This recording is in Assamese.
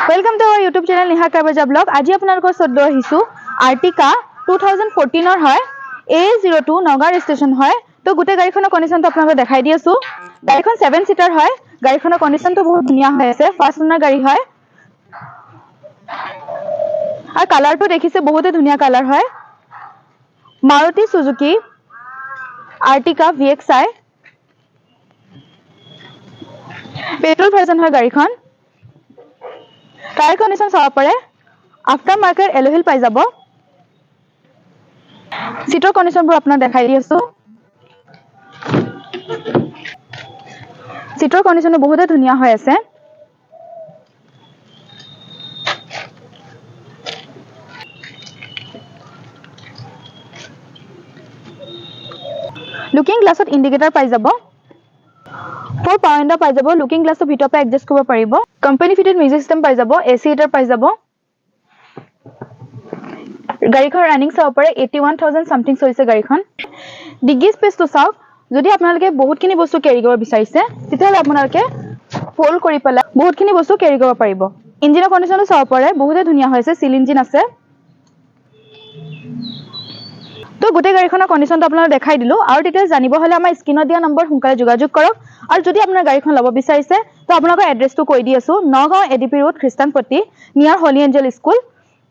Welcome to our YouTube channel Neha Karbaja Blog. আজি আপোনালোকৰ সদ্য আহিছো আৰ্টিকা 2014 ৰ হয় A02 নগাঁও ষ্টেচন হয় তো গোটেই গাড়ীখনৰ কন্ডিশনটো আপোনালোকক দেখাই দি আছো গাড়ীখন 7 সিটাৰ হয় গাড়ীখনৰ কন্ডিশনটো বহুত ধুনীয়া হৈ আছে ফাৰ্ষ্ট ওনাৰ গাড়ী হয় আৰু কালাৰটো দেখিছে বহুতে ধুনীয়া কালাৰ হয় Maruti Suzuki Ertiga VXI petrol version হয় গাড়ীখন টায়াৰ কন্ডিশন চাব পাৰে আফটাৰ মাৰ্কেট এলোহিল পাই যাব সিটৰ কন্ডিশনবোৰ আপোনাক দেখাই দি আছো সিটৰ কন্ডিশনটো বহুতে ধুনীয়া হৈ আছে লুকিং গ্লাছত ইন্ডিকেটৰ পাই যাব ফৰ পাৱাৰ উইন্ডো পাই যাব লুকিং গ্লাছৰ ভিতৰ পৰা এডজাষ্ট কৰিব পাৰিব কোম্পানী ফিটেড মিউজিক সিস্টেম পাই যাব এসি হিটাৰ পাই যাব গাড়ীখন ৰানিং চাব পাৰে 81000 সামথিং চলিছে গাড়ীখন ডিগি স্পেচটো চাওক যদি আপোনালোকে বহুতখিনি বস্তু কেৰি কৰিব বিচাৰিছে তেতিয়াহলে আপোনালোকে ফোল্ড কৰি পেলাই বহুতখিনি বস্তু কেৰি কৰিব পাৰিব ইঞ্জিনৰ কন্ডিশনটো চাব পাৰে বহুতে ধুনীয়া হৈছে সিল ইঞ্জিন আছে তো গোটেই গাড়ীখনৰ কন্ডিশনটো আপোনালোকক দেখাই দিলো আৰু ডিটেইলছ জানিব হলে আমাৰ স্ক্ৰিনত দিয়া নম্বৰ সোনকালে যোগাযোগ কৰক আৰু যদি আপোনাৰ গাড়ীখন ল'ব বিচাৰিছে তো আপোনালোকৰ এড্ৰেছটো কৈ দি আছো নগাঁও এডিপি ৰোড খ্ৰীষ্টানপট্টি নিয়াৰ হলি এঞ্জেল স্কুল